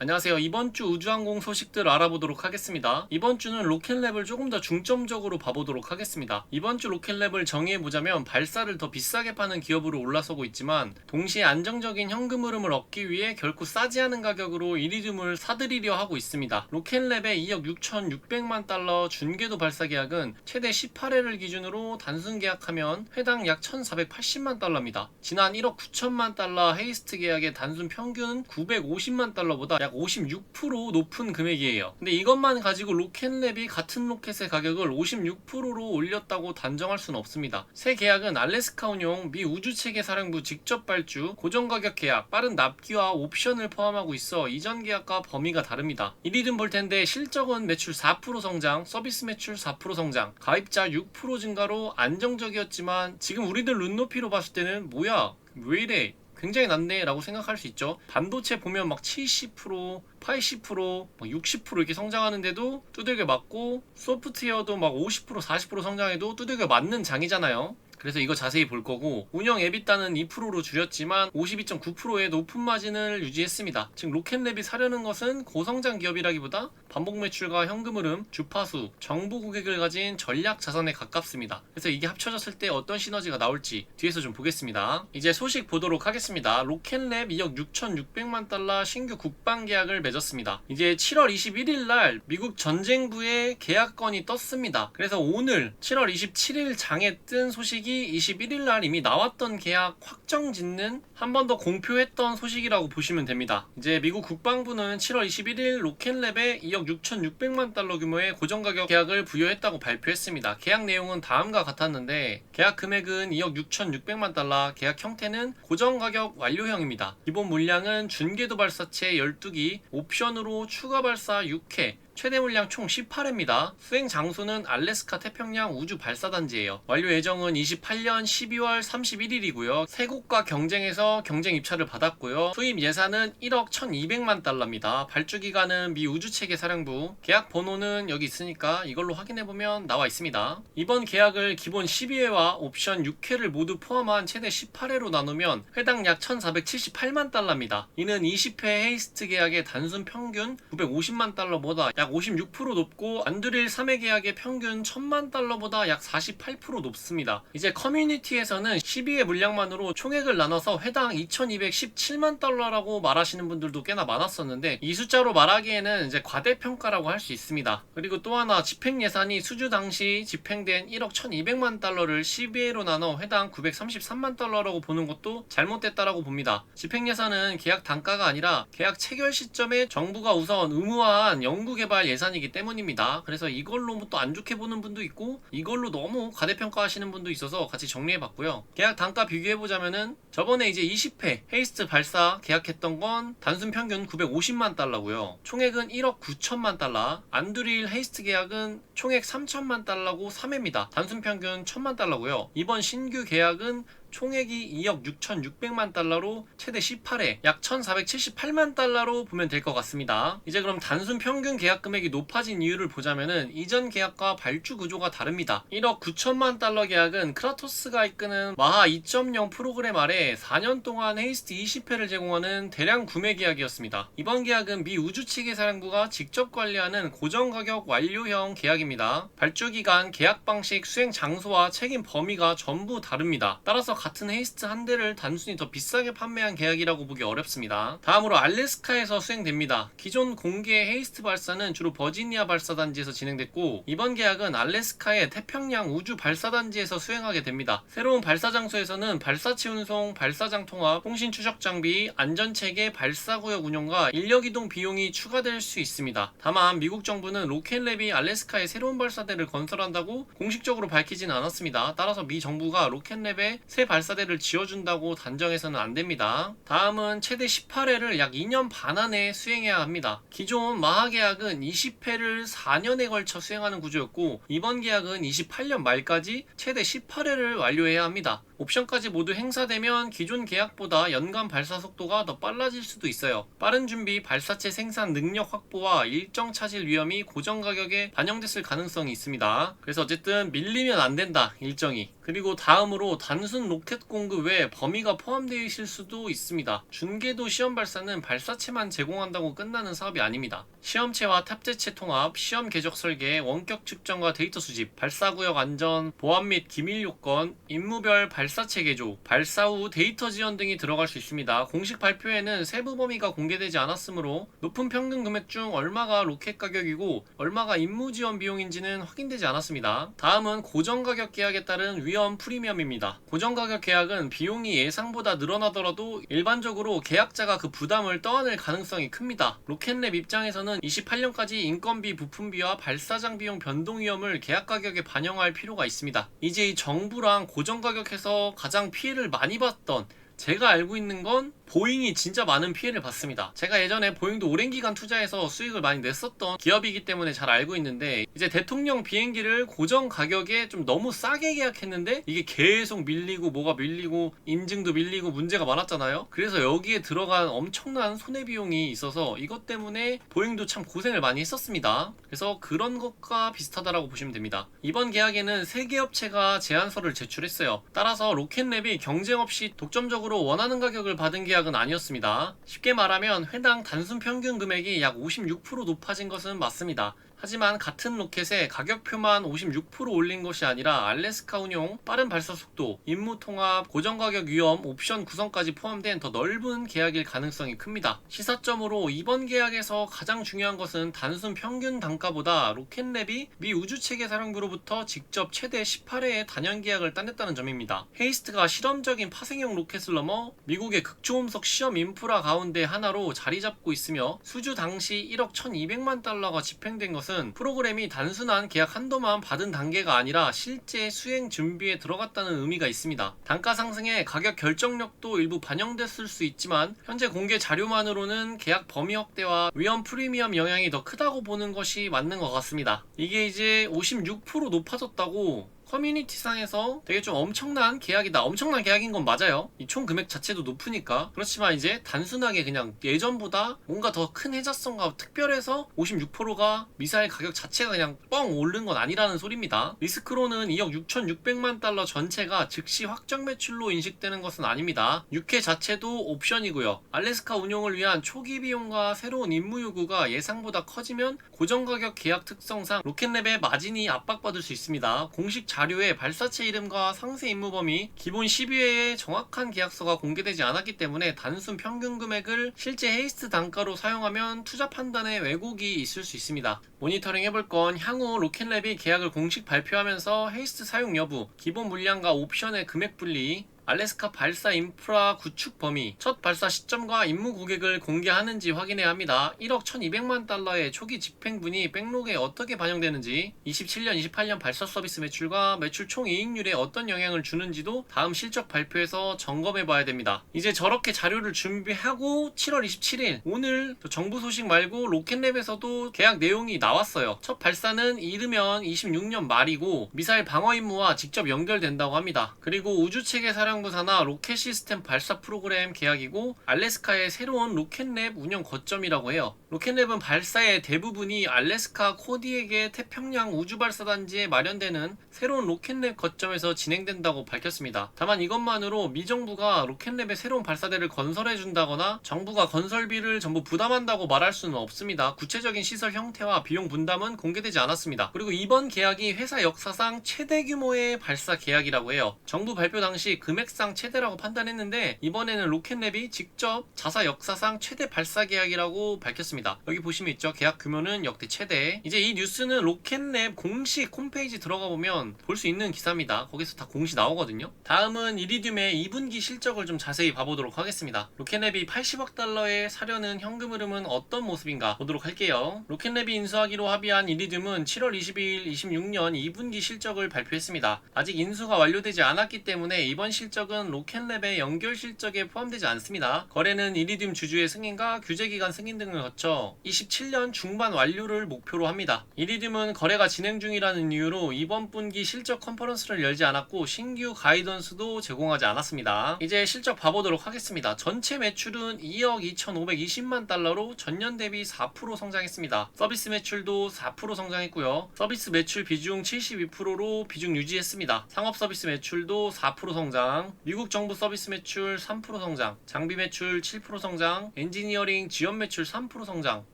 안녕하세요. 이번 주 우주항공 소식들 알아보도록 하겠습니다. 이번 주는 로켓랩을 조금 더 중점적으로 봐보도록 하겠습니다. 이번 주 로켓랩을 정의해보자면 발사를 더 비싸게 파는 기업으로 올라서고 있지만 동시에 안정적인 현금 흐름을 얻기 위해 결코 싸지 않은 가격으로 이리듐을 사들이려 하고 있습니다. 로켓랩의 2억 6,600만 달러 준궤도 발사 계약은 최대 18회를 기준으로 단순 계약하면 회당 약 1,480만 달러입니다. 지난 1억 9천만 달러 헤이스트 계약의 단순 평균 950만 달러보다 약 56% 높은 금액이에요. 근데 이것만 가지고 로켓랩이 같은 로켓의 가격을 56%로 올렸다고 단정할 수는 없습니다. 새 계약은 알래스카 운용 미 우주체계 사령부 직접 발주, 고정가격 계약, 빠른 납기와 옵션을 포함하고 있어 이전 계약과 범위가 다릅니다. 이리듐 볼 텐데 실적은 매출 4% 성장, 서비스 매출 4% 성장, 가입자 6% 증가로 안정적이었지만 지금 우리들 눈높이로 봤을 때는 뭐야? 왜 이래? 굉장히 낮네 라고 생각할 수 있죠. 반도체 보면 막 70%, 80%, 60% 이렇게 성장하는데도 두들겨 맞고, 소프트웨어도 막 50%, 40% 성장해도 두들겨 맞는 장이잖아요. 그래서 이거 자세히 볼 거고, 운영 에비타는 2%로 줄였지만 52.9%의 높은 마진을 유지했습니다. 즉 로켓랩이 사려는 것은 고성장 기업이라기보다 반복 매출과 현금 흐름, 주파수, 정보 고객을 가진 전략 자산에 가깝습니다. 그래서 이게 합쳐졌을 때 어떤 시너지가 나올지 뒤에서 좀 보겠습니다. 이제 소식 보도록 하겠습니다. 로켓랩 2억 6,600만 달러 신규 국방 계약을 맺었습니다. 이제 7월 21일 날 미국 전쟁부에 계약건이 떴습니다. 그래서 오늘 7월 27일 장에 뜬 소식이 21일 날 이미 나왔던 계약 확정 짓는 한 번 더 공표했던 소식이라고 보시면 됩니다. 이제 미국 국방부는 7월 21일 로켓랩에 2억 6,600만 달러 규모의 고정가격 계약을 부여했다고 발표했습니다. 계약 내용은 다음과 같았는데 계약 금액은 2억 6,600만 달러, 계약 형태는 고정가격 완료형입니다. 기본 물량은 준궤도 발사체 12기, 옵션으로 추가 발사 6회, 최대 물량 총 18회입니다. 수행 장소는 알래스카 태평양 우주 발사단지예요. 완료 예정은 28년 12월 31일이고요. 세 곳과 경쟁해서 경쟁 입찰을 받았고요. 수입 예산은 1억 1,200만 달러입니다. 발주 기간은 미 우주체계 사령부. 계약 번호는 여기 있으니까 이걸로 확인해보면 나와 있습니다. 이번 계약을 기본 12회와 옵션 6회를 모두 포함한 최대 18회로 나누면 회당 약 1,478만 달러입니다. 이는 20회 헤이스트 계약의 단순 평균 950만 달러보다 약 56% 높고 안드릴 3회 계약의 평균 1,000만 달러보다 약 48% 높습니다. 이제 커뮤니티에서는 12회 물량만으로 총액을 나눠서 회당 2,217만 달러라고 말하시는 분들도 꽤나 많았었는데, 이 숫자로 말하기에는 이제 과대평가라고 할 수 있습니다. 그리고 또 하나, 집행 예산이 수주 당시 집행된 1억 1,200만 달러를 12회로 나눠 회당 933만 달러라고 보는 것도 잘못됐다라고 봅니다. 집행 예산은 계약 단가가 아니라 계약 체결 시점에 정부가 우선 의무화한 연구개발 예산이기 때문입니다. 그래서 이걸로 또 안 좋게 보는 분도 있고 이걸로 너무 과대평가하시는 분도 있어서 같이 정리해봤고요. 계약 단가 비교해보자면은 저번에 이제 20회 헤이스트 발사 계약했던 건 단순 평균 950만 달러고요. 총액은 1억 9천만 달러. 안드릴 헤이스트 계약은 총액 3천만 달러고 3회입니다. 단순 평균 1,000만 달러고요. 이번 신규 계약은 총액이 2억 6,600만 달러로 최대 18회 약 1,478만 달러로 보면 될 것 같습니다. 이제 그럼 단순 평균 계약 금액이 높아진 이유를 보자면은 이전 계약과 발주 구조가 다릅니다. 1억 9천만 달러 계약은 크라토스가 이끄는 마하 2.0 프로그램 아래 4년 동안 헤이스트 20회를 제공하는 대량 구매 계약이었습니다. 이번 계약은 미 우주체계 사령부가 직접 관리하는 고정가격 완료형 계약입니다. 발주 기간, 계약 방식, 수행 장소와 책임 범위가 전부 다릅니다. 따라서 같은 헤이스트 한 대를 단순히 더 비싸게 판매한 계약이라고 보기 어렵습니다. 다음으로 알래스카에서 수행됩니다. 기존 공개 헤이스트 발사는 주로 버지니아 발사단지에서 진행됐고, 이번 계약은 알래스카의 태평양 우주 발사단지에서 수행하게 됩니다. 새로운 발사 장소에서는 발사체 운송, 발사장 통합, 통신 추적 장비, 안전체계, 발사구역 운영과 인력 이동 비용이 추가될 수 있습니다. 다만 미국 정부는 로켓랩이 알래스카에 새로운 발사대를 건설한다고 공식적으로 밝히진 않았습니다. 따라서 미 정부가 로켓랩에 새 발사대를 지어준다고 단정해서는 안됩니다. 다음은 최대 18회를 약 2년 반 안에 수행해야 합니다. 기존 마하 계약은 20회를 4년에 걸쳐 수행하는 구조였고, 이번 계약은 28년 말까지 최대 18회를 완료해야 합니다. 옵션까지 모두 행사되면 기존 계약보다 연간 발사 속도가 더 빨라질 수도 있어요. 빠른 준비, 발사체 생산 능력 확보와 일정 차질 위험이 고정 가격에 반영됐을 가능성이 있습니다. 그래서 어쨌든 밀리면 안 된다, 일정이. 그리고 다음으로 단순 로켓 공급 외에 범위가 포함되어 있을 수도 있습니다. 준궤도 시험 발사는 발사체만 제공한다고 끝나는 사업이 아닙니다. 시험체와 탑재체 통합, 시험 궤적 설계, 원격 측정과 데이터 수집, 발사구역 안전, 보안 및 기밀 요건, 임무별 발사체 개조, 발사 후 데이터 지원 등이 들어갈 수 있습니다. 공식 발표에는 세부 범위가 공개되지 않았으므로 높은 평균 금액 중 얼마가 로켓 가격이고 얼마가 임무 지원 비용인지는 확인되지 않았습니다. 다음은 고정 가격 계약에 따른 위험 프리미엄입니다. 고정 가격 계약은 비용이 예상보다 늘어나더라도 일반적으로 계약자가 그 부담을 떠안을 가능성이 큽니다. 로켓랩 입장에서는 28년까지 인건비, 부품비와 발사장 비용 변동 위험을 계약 가격에 반영할 필요가 있습니다. 이제 이 정부랑 고정 가격에서 가장 피해를 많이 봤던, 제가 알고 있는 건 보잉이 진짜 많은 피해를 봤습니다. 제가 예전에 보잉도 오랜 기간 투자해서 수익을 많이 냈었던 기업이기 때문에 잘 알고 있는데, 이제 대통령 비행기를 고정 가격에 좀 너무 싸게 계약했는데 이게 계속 밀리고 뭐가 밀리고 인증도 밀리고 문제가 많았잖아요. 그래서 여기에 들어간 엄청난 손해비용이 있어서 이것 때문에 보잉도 참 고생을 많이 했었습니다. 그래서 그런 것과 비슷하다라고 보시면 됩니다. 이번 계약에는 3개 업체가 제안서를 제출했어요. 따라서 로켓랩이 경쟁 없이 독점적으로 원하는 가격을 받은 계약은 아니었습니다. 쉽게 말하면 회당 단순 평균 금액이 약 56% 높아진 것은 맞습니다. 하지만 같은 로켓에 가격표만 56% 올린 것이 아니라 알래스카 운용, 빠른 발사 속도, 임무 통합, 고정 가격 위험, 옵션 구성까지 포함된 더 넓은 계약일 가능성이 큽니다. 시사점으로 이번 계약에서 가장 중요한 것은 단순 평균 단가보다 로켓랩이 미 우주체계 사령부로부터 직접 최대 18회의 단연 계약을 따냈다는 점입니다. 헤이스트가 실험적인 파생형 로켓을 넘어 미국의 극초음속 시험 인프라 가운데 하나로 자리 잡고 있으며 수주 당시 1억 1200만 달러가 집행된 것은 프로그램이 단순한 계약 한도만 받은 단계가 아니라 실제 수행 준비에 들어갔다는 의미가 있습니다. 단가 상승에 가격 결정력도 일부 반영됐을 수 있지만 현재 공개 자료만으로는 계약 범위 확대와 위험 프리미엄 영향이 더 크다고 보는 것이 맞는 것 같습니다. 이게 이제 56% 높아졌다고 커뮤니티상에서 되게 좀 엄청난 계약이다, 엄청난 계약인 건 맞아요. 이 총 금액 자체도 높으니까. 그렇지만 이제 단순하게 그냥 예전보다 뭔가 더 큰 해자성과 특별해서 56%가 미사일 가격 자체가 그냥 뻥 오른 건 아니라는 소리입니다. 리스크로는 2억 6,600만 달러 전체가 즉시 확정 매출로 인식되는 것은 아닙니다. 6회 자체도 옵션이고요. 알래스카 운용을 위한 초기 비용과 새로운 임무 요구가 예상보다 커지면 고정 가격 계약 특성상 로켓랩의 마진이 압박받을 수 있습니다. 공식 자료에 발사체 이름과 상세 임무 범위, 기본 12회의 정확한 계약서가 공개되지 않았기 때문에 단순 평균 금액을 실제 헤이스트 단가로 사용하면 투자 판단에 왜곡이 있을 수 있습니다. 모니터링 해볼 건 향후 로켓랩이 계약을 공식 발표하면서 헤이스트 사용 여부, 기본 물량과 옵션의 금액 분리, 알래스카 발사 인프라 구축 범위, 첫 발사 시점과 임무 고객을 공개하는지 확인해야 합니다. 1억 1200만 달러의 초기 집행분이 백록에 어떻게 반영되는지, 27년, 28년 발사 서비스 매출과 매출 총 이익률에 어떤 영향을 주는지도 다음 실적 발표에서 점검해 봐야 됩니다. 이제 저렇게 자료를 준비하고 7월 27일 오늘 정부 소식 말고 로켓랩에서도 계약 내용이 나왔어요. 첫 발사는 이르면 26년 말이고 미사일 방어 임무와 직접 연결된다고 합니다. 그리고 우주체계 사령 산하 로켓 시스템 발사 프로그램 계약이고 알래스카의 새로운 로켓랩 운영 거점이라고 해요. 로켓랩은 발사의 대부분이 알래스카 코디에게 태평양 우주발사단지에 마련되는 새로운 로켓랩 거점에서 진행된다고 밝혔습니다. 다만 이것만으로 미 정부가 로켓랩의 새로운 발사대를 건설해준다거나 정부가 건설비를 전부 부담한다고 말할 수는 없습니다. 구체적인 시설 형태와 비용 분담은 공개되지 않았습니다. 그리고 이번 계약이 회사 역사상 최대 규모의 발사 계약이라고 해요. 정부 발표 당시 금액상 최대라고 판단했는데 이번에는 로켓랩이 직접 자사 역사상 최대 발사 계약이라고 밝혔습니다. 여기 보시면 있죠. 계약 규모는 역대 최대. 이제 이 뉴스는 로켓랩 공식 홈페이지 들어가 보면 볼 수 있는 기사입니다. 거기서 다 공시 나오거든요. 다음은 이리듐의 2분기 실적을 좀 자세히 봐보도록 하겠습니다. 로켓랩이 80억 달러에 사려는 현금 흐름은 어떤 모습인가 보도록 할게요. 로켓랩이 인수하기로 합의한 이리듐은 7월 22일 26년 2분기 실적을 발표했습니다. 아직 인수가 완료되지 않았기 때문에 이번 실적 실적은 로켓랩의 연결 실적에 포함되지 않습니다. 거래는 이리듐 주주의 승인과 규제기간 승인 등을 거쳐 27년 중반 완료를 목표로 합니다. 이리듐은 거래가 진행 중이라는 이유로 이번 분기 실적 컨퍼런스를 열지 않았고 신규 가이던스도 제공하지 않았습니다. 이제 실적 봐보도록 하겠습니다. 전체 매출은 2억 2,520만 달러로 전년 대비 4% 성장했습니다. 서비스 매출도 4% 성장했고요. 서비스 매출 비중 72%로 비중 유지했습니다. 상업 서비스 매출도 4% 성장, 미국 정부 서비스 매출 3% 성장, 장비 매출 7% 성장, 엔지니어링 지원 매출 3% 성장.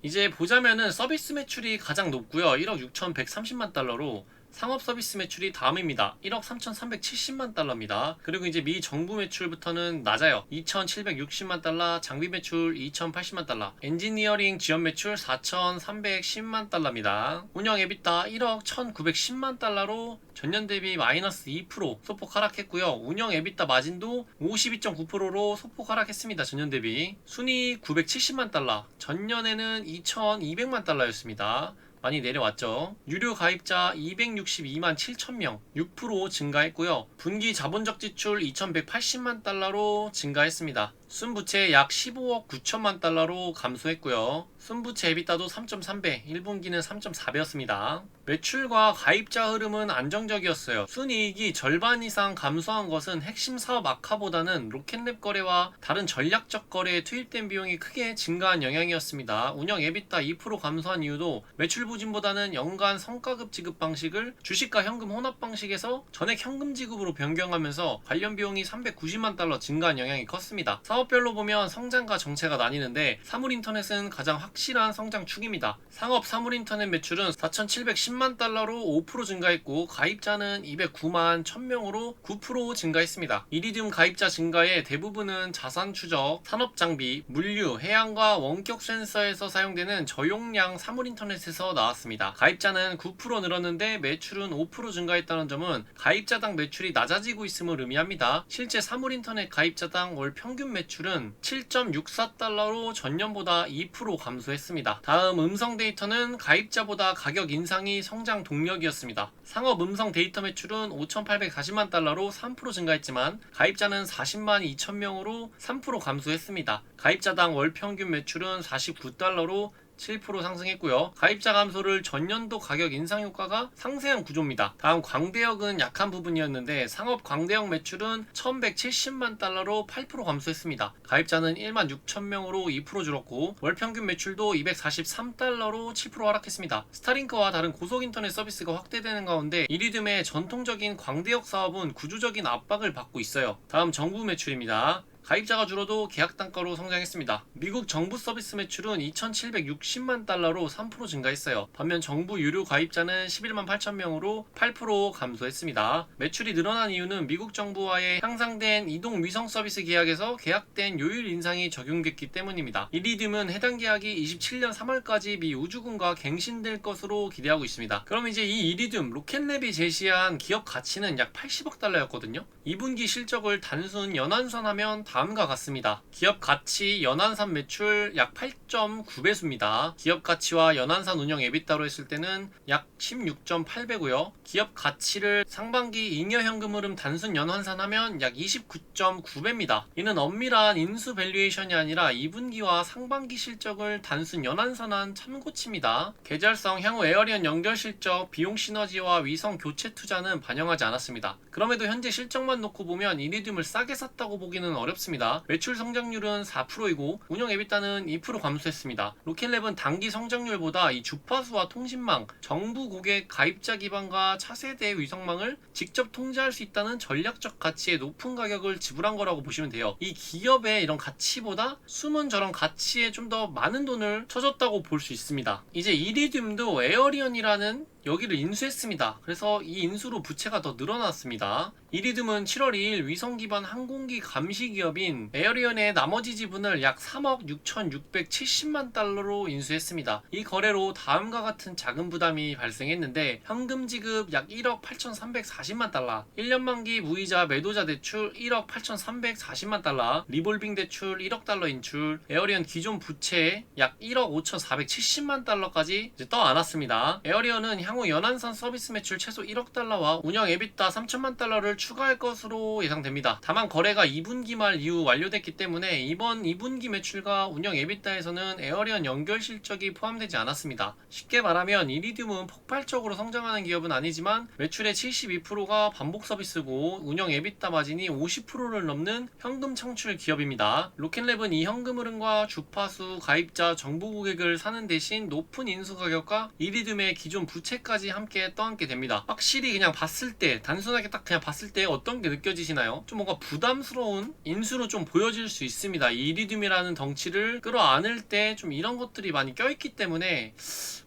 이제 보자면은 서비스 매출이 가장 높고요. 1억 6,130만 달러로 상업 서비스 매출이 다음입니다. 1억 3,370만 달러입니다. 그리고 이제 미 정부 매출부터는 낮아요. 2,760만 달러, 장비 매출 2,080만 달러, 엔지니어링 지원 매출 4,310만 달러입니다. 운영 에비타 1억 1,910만 달러로 전년 대비 마이너스 2% 소폭 하락했고요. 운영 에비타 마진도 52.9%로 소폭 하락했습니다. 전년 대비. 순이익 970만 달러, 전년에는 2,200만 달러였습니다. 많이 내려왔죠. 유료 가입자 262만 7천명, 6% 증가했고요. 분기 자본적 지출 2,180만 달러로 증가했습니다. 순부채 약 15억 9천만 달러로 감소했고요. 순부채 에비타도 3.3배, 1분기는 3.4배였습니다. 매출과 가입자 흐름은 안정적이었어요. 순이익이 절반 이상 감소한 것은 핵심 사업 악화보다는 로켓랩 거래와 다른 전략적 거래에 투입된 비용이 크게 증가한 영향이었습니다. 운영 에비타 2% 감소한 이유도 매출 부진보다는 연간 성과급 지급 방식을 주식과 현금 혼합 방식에서 전액 현금 지급으로 변경하면서 관련 비용이 390만 달러 증가한 영향이 컸습니다. 사업별로 보면 성장과 정체가 나뉘는데 사물인터넷은 가장 확실한 성장축입니다. 상업 사물인터넷 매출은 4,710만 달러로 5% 증가했고 가입자는 209만 1000명으로 9% 증가했습니다. 이리듐 가입자 증가의 대부분은 자산 추적, 산업장비, 물류, 해양과 원격 센서에서 사용되는 저용량 사물인터넷에서 나왔습니다. 가입자는 9% 늘었는데 매출은 5% 증가했다는 점은 가입자당 매출이 낮아지고 있음을 의미합니다. 실제 사물인터넷 가입자당 월 평균 매출은 7.64달러로 전년보다 2% 감소했습니다. 다음 음성 데이터는 가입자보다 가격 인상이 성장 동력이었습니다. 상업 음성 데이터 매출은 5,840만 달러로 3% 증가했지만 가입자는 40만 2천명으로 3% 감소했습니다. 가입자당 월 평균 매출은 49달러로 7% 상승했고요. 가입자 감소를 전년도 가격 인상 효과가 상쇄한 구조입니다. 다음 광대역은 약한 부분이었는데 상업 광대역 매출은 1,170만 달러로 8% 감소했습니다. 가입자는 1만 6천명으로 2% 줄었고 월 평균 매출도 243달러로 7% 하락했습니다. 스타링크와 다른 고속인터넷 서비스가 확대되는 가운데 이리듐의 전통적인 광대역 사업은 구조적인 압박을 받고 있어요. 다음 정부 매출입니다. 가입자가 줄어도 계약 단가로 성장했습니다. 미국 정부 서비스 매출은 2,760만 달러로 3% 증가했어요. 반면 정부 유료 가입자는 11만 8천명으로 8% 감소했습니다. 매출이 늘어난 이유는 미국 정부와의 향상된 이동 위성 서비스 계약에서 계약된 요율 인상이 적용됐기 때문입니다. 이리듐은 해당 계약이 27년 3월까지 미 우주군과 갱신될 것으로 기대하고 있습니다. 그럼 이제 이 이리듐 로켓랩이 제시한 기업 가치는 약 80억 달러였거든요. 2분기 실적을 단순 연환선하면 다음과 같습니다. 기업 가치 연환산 매출 약 8.9배수입니다. 기업 가치와 연환산 운영 에비타로 했을 때는 약 16.8배고요. 기업 가치를 상반기 잉여 현금 흐름 단순 연환산하면 약 29.9배입니다. 이는 엄밀한 인수 밸류에이션이 아니라 2분기와 상반기 실적을 단순 연환산한 참고치입니다. 계절성 향후 에어리언 연결 실적, 비용 시너지와 위성 교체 투자는 반영하지 않았습니다. 그럼에도 현재 실적만 놓고 보면 이리듐을 싸게 샀다고 보기는 어렵습니다. 매출 성장률은 4%이고 운영 에비타는 2% 감소했습니다. 로켓랩은 단기 성장률보다 이 주파수와 통신망, 정부 고객 가입자 기반과 차세대 위성망을 직접 통제할 수 있다는 전략적 가치의 높은 가격을 지불한 거라고 보시면 돼요. 이 기업의 이런 가치보다 숨은 저런 가치에 좀 더 많은 돈을 쳐줬다고 볼 수 있습니다. 이제 이리듐도 에어리언이라는 여기를 인수했습니다. 그래서 이 인수로 부채가 더 늘어났습니다. 이리듐은 7월 2일 위성 기반 항공기 감시 기업인 에어리언의 나머지 지분을 약 3억 6,670만 달러로 인수했습니다. 이 거래로 다음과 같은 자금 부담이 발생했는데 현금 지급 약 1억 8,340만 달러, 1년 만기 무이자 매도자 대출 1억 8,340만 달러, 리볼빙 대출 1억 달러 인출, 에어리언 기존 부채 약 1억 5,470만 달러까지 떠안았습니다. 에어리언은 향후 연한선 서비스 매출 최소 1억 달러와 운영 에비타 3천만 달러를 추가할 것으로 예상됩니다. 다만 거래가 2분기 말 이후 완료됐기 때문에 이번 2분기 매출과 운영 에비타에서는 에어리언 연결 실적이 포함되지 않았습니다. 쉽게 말하면 이리듐은 폭발적으로 성장하는 기업은 아니지만 매출의 72%가 반복 서비스고 운영 에비타 마진이 50%를 넘는 현금 창출 기업입니다. 로켓랩은 이 현금 흐름과 주파수, 가입자, 정보 고객을 사는 대신 높은 인수 가격과 이리듐의 기존 부채까지 함께 떠안게 됩니다. 확실히 그냥 봤을 때, 단순하게 딱 그냥 봤을 때 어떤 게 느껴지시나요? 좀 뭔가 부담스러운 인수로 좀 보여질 수 있습니다. 이 이리듐이라는 덩치를 끌어안을 때 좀 이런 것들이 많이 껴있기 때문에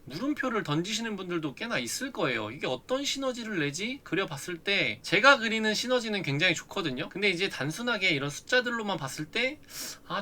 물음표를 던지시는 분들도 꽤나 있을 거예요. 이게 어떤 시너지를 내지? 그려봤을 때 제가 그리는 시너지는 굉장히 좋거든요. 근데 이제 단순하게 이런 숫자들로만 봤을 때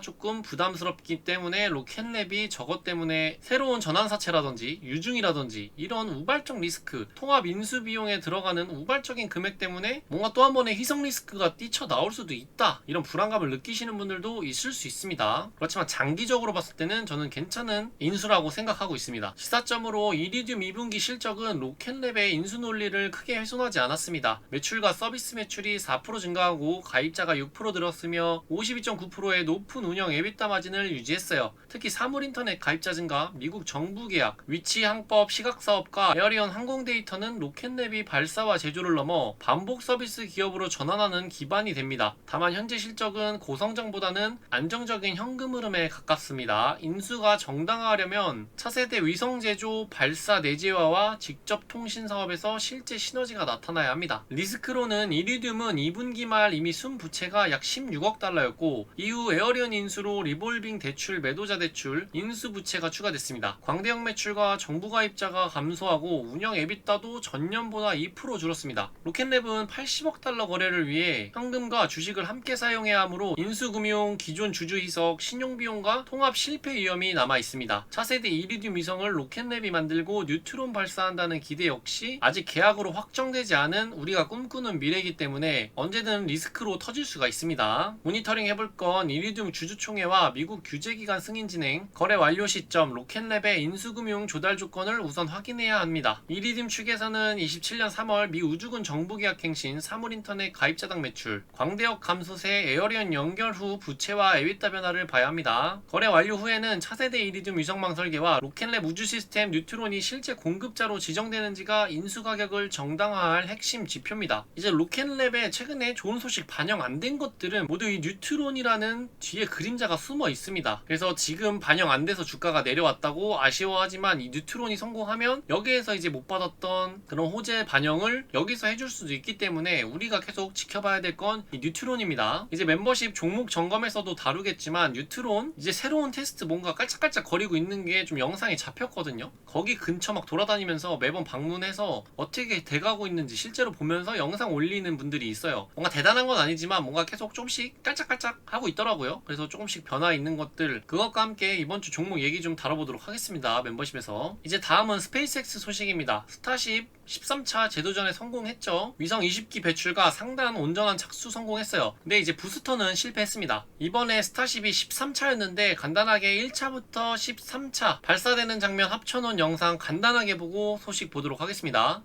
조금 부담스럽기 때문에 로켓랩이 저것 때문에 새로운 전환사채라든지 유중이라든지 이런 우발적 리스크, 통합 인수 비용에 들어가는 우발적인 금액 때문에 뭔가 또 한 번의 희석 리스크가 뛰쳐나올 수도 있다, 이런 불안감을 느끼시는 분들도 있을 수 있습니다. 그렇지만 장기적으로 봤을 때는 저는 괜찮은 인수라고 생각하고 있습니다. 시사점으로 이리듐 2분기 실적은 로켓랩의 인수 논리를 크게 훼손하지 않았습니다. 매출과 서비스 매출이 4% 증가하고 가입자가 6% 늘었으며 52.9%의 높은 운영 에비타 마진을 유지했어요. 특히 사물인터넷 가입자 증가, 미국 정부 계약, 위치 항법 시각사업과 에어리언 항공 데이터는 로켓랩이 발사와 제조를 넘어 반복 서비스 기업으로 전환하는 기반이 됩니다. 다만 현재 실적은 고성장보다는 안정적인 현금 흐름에 가깝습니다. 인수가 정당화하려면 차세대 위성 제조, 발사 내재화와 직접 통신 사업에서 실제 시너지가 나타나야 합니다. 리스크로는 이리듐은 2분기 말 이미 순부채가 약 16억 달러였고 이후 에어리언 인수로 리볼빙 대출, 매도자 대출, 인수 부채가 추가됐습니다. 광대형 매출과 정부 가입자가 감소하고 운영 에비타도 전년보다 2% 줄었습니다. 로켓랩은 80억 달러 거래를 위해 현금과 주식을 함께 사용해야 하므로 인수금융, 기존 주주 희석, 신용비용과 통합 실패 위험이 남아 있습니다. 차세대 이리듐 위성을 로켓랩이 만들고 뉴트론 발사한다는 기대 역시 아직 계약으로 확정되지 않은 우리가 꿈꾸는 미래이기 때문에 언제든 리스크로 터질 수가 있습니다. 모니터링 해볼 건 이리듐 주주총회와 미국 규제기관 승인 진행, 거래 완료 시점, 로켓랩의 인수금융 조달 조건을 우선 확인해야 합니다. 이리듐 측에서는 27년 3월 미 우주군 정부계약 갱신, 사물인터넷 가입자당 매출, 광대역 감소세, 에어리언 연결 후 부채와 에비타 변화를 봐야 합니다. 거래 완료 후에는 차세대 이리듐 위성망 설계와 로켓랩 우주 시스템 뉴트론이 실제 공급자로 지정되는지가 인수 가격을 정당화할 핵심 지표입니다. 이제 로켓랩에 최근에 좋은 소식 반영 안 된 것들은 모두 이 뉴트론이라는 뒤에 그림자가 숨어 있습니다. 그래서 지금 반영 안 돼서 주가가 내려왔다고 아쉬워하지만 이 뉴트론이 성공하면 여기에서 이제 못 받았던 그런 호재 반영을 여기서 해줄 수도 있기 때문에 우리가 계속 지켜봐야 될 건 이 뉴트론입니다. 이제 멤버십 종목 점검에서도 다루겠지만 뉴트론 이제 새로운 테스트 뭔가 깔짝깔짝 거리고 있는 게 좀 영상에 잡혔거든요. 거기 근처 막 돌아다니면서 매번 방문해서 어떻게 돼가고 있는지 실제로 보면서 영상 올리는 분들이 있어요. 뭔가 대단한 건 아니지만 뭔가 계속 조금씩 깔짝깔짝 하고 있더라고요. 그래서 조금씩 변화 있는 것들, 그것과 함께 이번 주 종목 얘기 좀 다뤄보도록 하겠습니다. 멤버십에서. 이제 다음은 스페이스X 소식입니다. 스타쉽 13차 제도전에 성공했죠. 위성 20기 배출과 상단 온전한 착수 성공했어요. 근데 이제 부스터는 실패했습니다. 이번에 스타쉽이 13차였는데 간단하게 1차부터 13차 발사되는 장면 합쳐놓은 영상 간단하게 보고 소식 보도록 하겠습니다.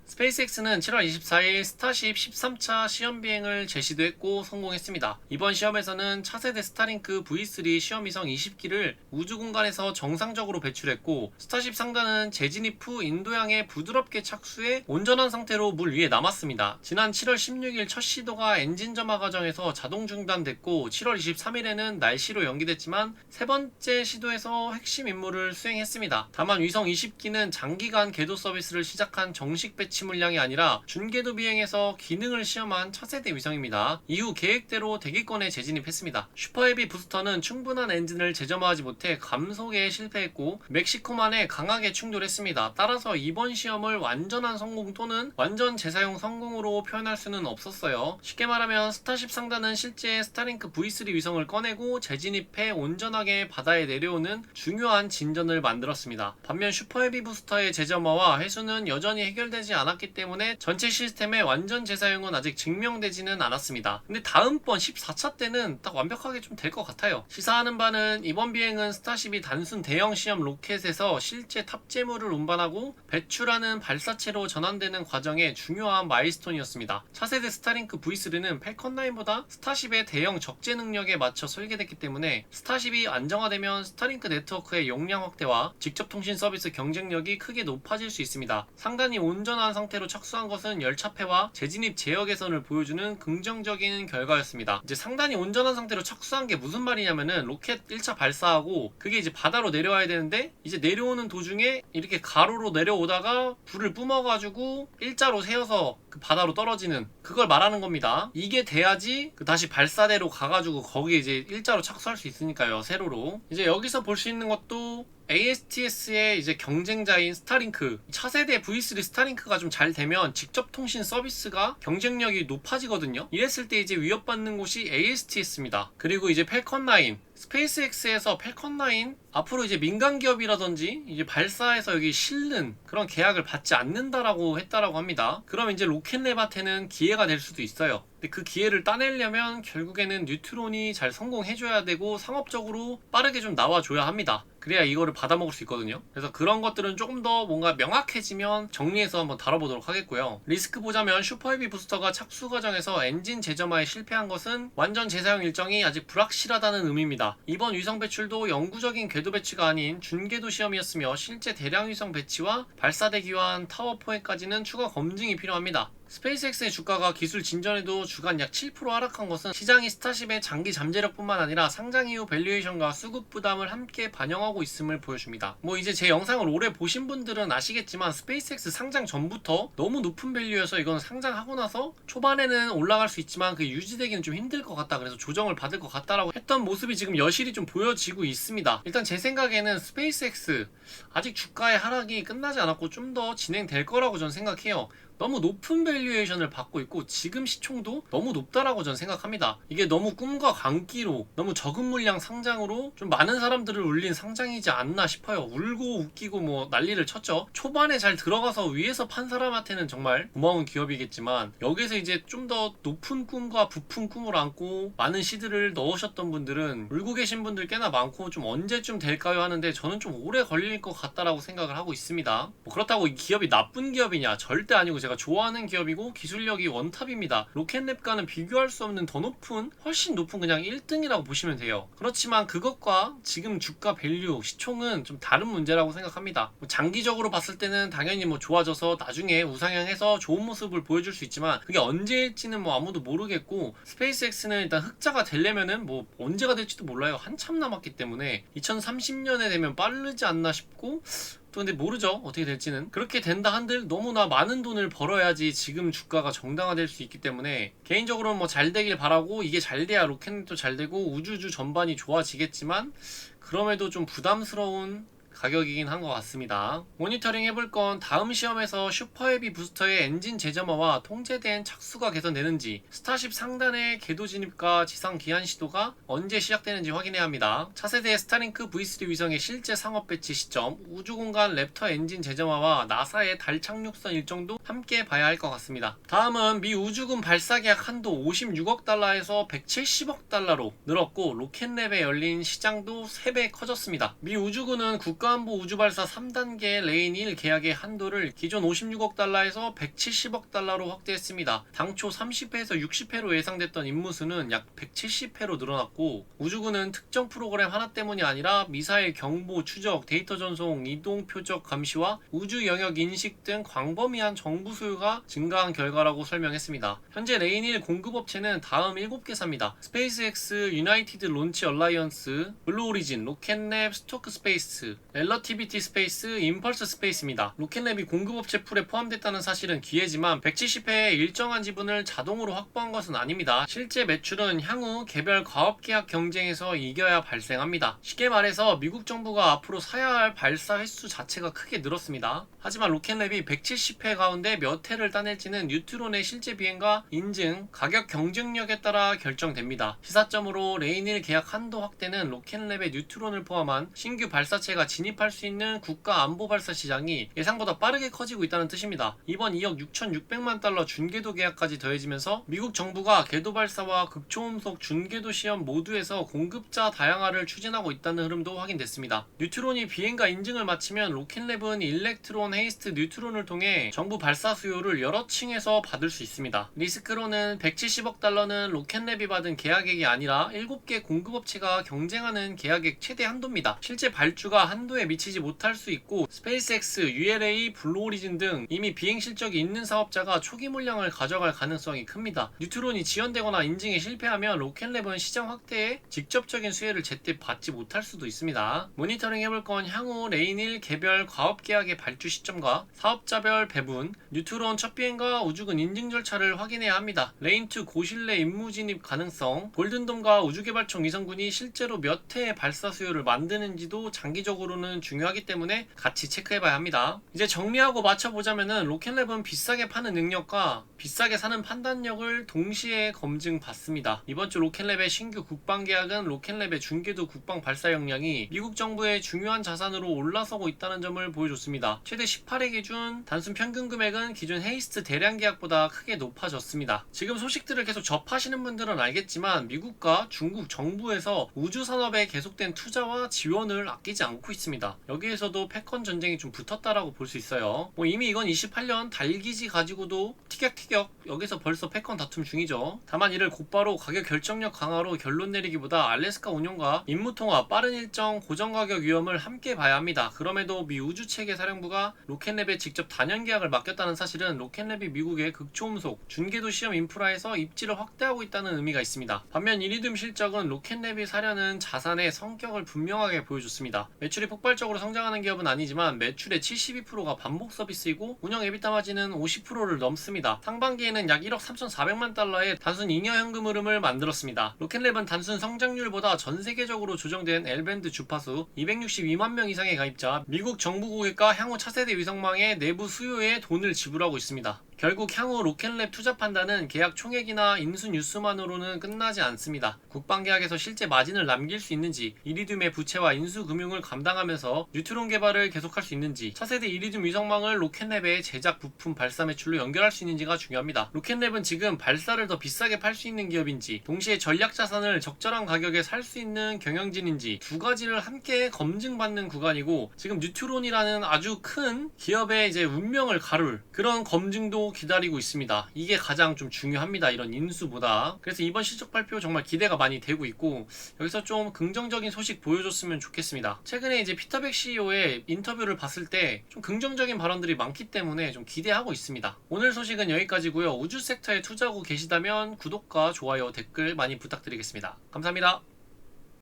스페이스X는 7월 24일 스타쉽 13차 시험비행을 제시도 했고 성공했습니다. 이번 시험에서는 차세대 스타링크 V3 시험위성 20기를 우주공간에서 정상적으로 배출했고 스타쉽 상단은 재진입 후 인도양에 부드럽게 착수해 온전한 상태로 물 위에 남았습니다. 지난 7월 16일 첫 시도가 엔진 점화 과정에서 자동 중단됐고 7월 23일에는 날씨로 연기됐지만 세 번째 시도에서 핵심 임무를 수행했습니다. 다만 위성 20기는 장기간 궤도 서비스를 시작한 정식 배치 가치 물량이 아니라 준궤도 비행에서 기능을 시험한 차세대 위성입니다. 이후 계획대로 대기권에 재진입했습니다. 슈퍼헤비 부스터는 충분한 엔진을 재점화하지 못해 감속에 실패했고 멕시코만에 강하게 충돌했습니다. 따라서 이번 시험을 완전한 성공 또는 완전 재사용 성공으로 표현할 수는 없었어요. 쉽게 말하면 스타쉽 상단은 실제 스타링크 V3 위성을 꺼내고 재진입해 온전하게 바다에 내려오는 중요한 진전을 만들었습니다. 반면 슈퍼헤비 부스터의 재점화와 회수는 여전히 해결되지 않았기 때문에 전체 시스템의 완전 재사용은 아직 증명되지는 않았습니다. 근데 다음번 14차 때는 딱 완벽하게 좀 될 것 같아요. 시사하는 바는 이번 비행은 스타쉽이 단순 대형 시험 로켓에서 실제 탑재물을 운반하고 배출하는 발사체로 전환되는 과정의 중요한 마일스톤이었습니다. 차세대 스타링크 V3는 팰컨9보다 스타쉽의 대형 적재 능력에 맞춰 설계됐기 때문에 스타쉽이 안정화되면 스타링크 네트워크의 용량 확대와 직접 통신 서비스 경쟁력이 크게 높아질 수 있습니다. 상단이 온전한 상태로 착수한 것은 열차폐와 재진입 제어 개선을 보여주는 긍정적인 결과였습니다. 이제 상단이 온전한 상태로 착수한 게 무슨 말이냐면은 로켓 1차 발사하고 그게 이제 바다로 내려와야 되는데 이제 내려오는 도중에 이렇게 가로로 내려오다가 불을 뿜어가지고 일자로 세워서 그 바다로 떨어지는 그걸 말하는 겁니다. 이게 돼야지 그 다시 발사대로 가가지고 거기에 이제 일자로 착수할 수 있으니까요. 세로로. 이제 여기서 볼 수 있는 것도 ASTS의 이제 경쟁자인 스타링크, 차세대 V3 스타링크가 좀 잘 되면 직접 통신 서비스가 경쟁력이 높아지거든요. 이랬을 때 이제 위협받는 곳이 ASTS입니다. 그리고 이제 팰컨9, 스페이스X에서 팰컨9 앞으로 이제 민간 기업이라든지 이제 발사해서 여기 실는 그런 계약을 받지 않는다라고 했다라고 합니다. 그럼 이제 로켓랩한테는 기회가 될 수도 있어요. 근데 그 기회를 따내려면 결국에는 뉴트론이 잘 성공해줘야 되고 상업적으로 빠르게 좀 나와줘야 합니다. 그래야 이거를 받아먹을 수 있거든요. 그래서 그런 것들은 조금 더 뭔가 명확해지면 정리해서 한번 다뤄보도록 하겠고요. 리스크 보자면 슈퍼헤비 부스터가 착수 과정에서 엔진 재점화에 실패한 것은 완전 재사용 일정이 아직 불확실하다는 의미입니다. 이번 위성 배출도 영구적인 궤도 배치가 아닌 준궤도 시험이었으며 실제 대량 위성 배치와 발사대 기환 타워 포획까지는 추가 검증이 필요합니다. 스페이스X의 주가가 기술 진전에도 주간 약 7% 하락한 것은 시장이 스타쉽의 장기 잠재력뿐만 아니라 상장 이후 밸류에이션과 수급 부담을 함께 반영하고 있음을 보여줍니다. 뭐 이제 제 영상을 오래 보신 분들은 아시겠지만 스페이스X 상장 전부터 너무 높은 밸류여서 이건 상장하고 나서 초반에는 올라갈 수 있지만 그게 유지되기는 좀 힘들 것 같다, 그래서 조정을 받을 것 같다라고 했던 모습이 지금 여실히 좀 보여지고 있습니다. 일단 제 생각에는 스페이스X 아직 주가의 하락이 끝나지 않았고 좀 더 진행될 거라고 저는 생각해요. 너무 높은 밸류에이션을 받고 있고 지금 시총도 너무 높다라고 저는 생각합니다. 이게 너무 꿈과 광기로 너무 적은 물량 상장으로 좀 많은 사람들을 울린 상장이지 않나 싶어요. 울고 웃기고 뭐 난리를 쳤죠. 초반에 잘 들어가서 위에서 판 사람한테는 정말 고마운 기업이겠지만 여기서 이제 좀 더 높은 꿈과 부푼 꿈을 안고 많은 시드를 넣으셨던 분들은 울고 계신 분들 꽤나 많고 좀 언제쯤 될까요 하는데 저는 좀 오래 걸릴 것 같다라고 생각을 하고 있습니다. 뭐 그렇다고 이 기업이 나쁜 기업이냐? 절대 아니고 제가 좋아하는 기업이고 기술력이 원탑입니다. 로켓랩과는 비교할 수 없는 더 높은, 훨씬 높은 그냥 1등이라고 보시면 돼요. 그렇지만 그것과 지금 주가 밸류, 시총은 좀 다른 문제라고 생각합니다. 뭐 장기적으로 봤을 때는 당연히 뭐 좋아져서 나중에 우상향해서 좋은 모습을 보여줄 수 있지만 그게 언제일지는 뭐 아무도 모르겠고 스페이스X는 일단 흑자가 되려면은 뭐 언제가 될지도 몰라요. 한참 남았기 때문에 2030년에 되면 빠르지 않나 싶고 또 근데 모르죠, 어떻게 될지는. 그렇게 된다 한들 너무나 많은 돈을 벌어야지 지금 주가가 정당화될 수 있기 때문에 개인적으로는 뭐 잘 되길 바라고 이게 잘 돼야 로켓도 잘 되고 우주주 전반이 좋아지겠지만 그럼에도 좀 부담스러운 가격이긴 한 것 같습니다. 모니터링 해볼 건 다음 시험에서 슈퍼헤비 부스터의 엔진 재점화와 통제된 착수가 개선되는지, 스타쉽 상단의 궤도 진입과 지상 기한 시도가 언제 시작되는지 확인해야 합니다. 차세대 스타링크 V3 위성의 실제 상업 배치 시점, 우주공간 랩터 엔진 재점화와 나사의 달 착륙선 일정도 함께 봐야 할 것 같습니다. 다음은 미 우주군 발사 계약 한도 56억 달러에서 170억 달러로 늘었고 로켓랩에 열린 시장도 3배 커졌습니다. 미 우주군은 국가안보 우주발사 3단계 레인 1 계약의 한도를 기존 56억 달러에서 170억 달러로 확대했습니다. 당초 30회에서 60회로 예상됐던 임무수는 약 170회로 늘어났고 우주군은 특정 프로그램 하나 때문이 아니라 미사일 경보, 추적, 데이터 전송, 이동 표적 감시와 우주 영역 인식 등 광범위한 정부 소유가 증가한 결과라고 설명했습니다. 현재 레인 1 공급업체는 다음 7개사입니다. 스페이스X, 유나이티드 론치 얼라이언스, 블루 오리진, 로켓랩, 스토크 스페이스, 렐러티비티 스페이스, 임펄스 스페이스입니다. 로켓랩이 공급업체 풀에 포함됐다는 사실은 기회지만 170회의 일정한 지분을 자동으로 확보한 것은 아닙니다. 실제 매출은 향후 개별 과업계약 경쟁에서 이겨야 발생합니다. 쉽게 말해서 미국 정부가 앞으로 사야 할 발사 횟수 자체가 크게 늘었습니다. 하지만 로켓랩이 170회 가운데 몇 회를 따낼지는 뉴트론의 실제 비행과 인증, 가격 경쟁력에 따라 결정됩니다. 시사점으로 레인1 계약 한도 확대는 로켓랩의 뉴트론을 포함한 신규 발사체가 진입할 수 있는 국가 안보 발사 시장이 예상보다 빠르게 커지고 있다는 뜻입니다. 이번 2억 6,600만 달러 준궤도 계약까지 더해지면서 미국 정부가 궤도 발사와 극초음속 준궤도 시험 모두에서 공급자 다양화를 추진하고 있다는 흐름도 확인됐습니다. 뉴트론이 비행과 인증을 마치면 로켓랩은 일렉트론 헤이스트 뉴트론을 통해 정부 발사 수요를 여러 층에서 받을 수 있습니다. 리스크로는 170억 달러는 로켓랩이 받은 계약액이 아니라 7개 공급업체가 경쟁하는 계약액 최대 한도입니다. 실제 발주가 한도에 미치지 못할 수 있고 스페이스X, ULA, 블루오리진 등 이미 비행 실적이 있는 사업자가 초기 물량을 가져갈 가능성이 큽니다. 뉴트론이 지연되거나 인증에 실패하면 로켓랩은 시장 확대에 직접적인 수혜를 제때 받지 못할 수도 있습니다. 모니터링 해볼 건 향후 레인1 개별 과업계약의 발주 시점과 사업자별 배분, 뉴트론 첫 비행과 우주군 인증 절차를 확인해야 합니다. 레인2 고신뢰 임무 진입 가능성, 골든돔과 우주개발청 위성군이 실제로 몇 회의 발사 수요를 만드는지도 장기적으로는 중요하기 때문에 같이 체크해봐야 합니다. 이제 정리하고 맞춰보자면은 로켓랩은 비싸게 파는 능력과 비싸게 사는 판단력을 동시에 검증받습니다. 이번 주 로켓랩의 신규 국방 계약은 로켓랩의 중궤도 국방 발사 역량이 미국 정부의 중요한 자산으로 올라서고 있다는 점을 보여줬습니다. 최대 18회 기준 단순 평균 금액은 기존 헤이스트 대량 계약보다 크게 높아졌습니다. 지금 소식들을 계속 접하시는 분들은 알겠지만 미국과 중국 정부에서 우주 산업에 계속된 투자와 지원을 아끼지 않고 있습니다. 여기에서도 패권 전쟁이 좀 붙었다라고 볼 수 있어요. 이미 이건 28년 달기지 가지고도 티격태격 여기서 벌써 패권 다툼 중이죠. 다만 이를 곧바로 가격 결정력 강화로 결론 내리기보다 알래스카 운용과 임무 통합, 빠른 일정, 고정 가격 위험을 함께 봐야 합니다. 그럼에도 미 우주체계 사령부가 로켓랩에 직접 단연 계약을 맡겼다는 사실은 로켓랩이 미국의 극초음속, 준궤도 시험 인프라에서 입지를 확대하고 있다는 의미가 있습니다. 반면 이리듐 실적은 로켓랩이 사려는 자산의 성격을 분명하게 보여줬습니다. 매출이 폭발적으로 성장하는 기업은 아니지만 매출의 72%가 반복 서비스이고 운영 에비타 마진은 50%를 넘습니다. 상반기에는 약 1억 3,400만 달러의 단순 잉여 현금 흐름을 만들었습니다. 로켓랩은 단순 성장률보다 전 세계적으로 조정된 L밴드 주파수 262만 명 이상의 가입자, 미국 정부 고객과 향후 차세대 위성망의 내부 수요에 돈을 지불하고 있습니다. 결국 향후 로켓랩 투자 판단은 계약 총액이나 인수 뉴스만으로는 끝나지 않습니다. 국방계약에서 실제 마진을 남길 수 있는지, 이리듐의 부채와 인수 금융을 감당하면서 뉴트론 개발을 계속할 수 있는지, 차세대 이리듐 위성망을 로켓랩의 제작 부품 발사 매출로 연결할 수 있는지가 중요합니다. 로켓랩은 지금 발사를 더 비싸게 팔 수 있는 기업인지, 동시에 전략 자산을 적절한 가격에 살 수 있는 경영진인지 두 가지를 함께 검증받는 구간이고, 지금 뉴트론이라는 아주 큰 기업의 이제 운명을 가룰 그런 검증도 기다리고 있습니다. 이게 가장 좀 중요합니다. 이런 인수보다. 그래서 이번 실적 발표 정말 기대가 많이 되고 있고 여기서 좀 긍정적인 소식 보여줬으면 좋겠습니다. 최근에 이제 피터백 CEO의 인터뷰를 봤을 때 좀 긍정적인 발언들이 많기 때문에 좀 기대하고 있습니다. 오늘 소식은 여기까지고요. 우주 섹터에 투자하고 계시다면 구독과 좋아요, 댓글 많이 부탁드리겠습니다. 감사합니다.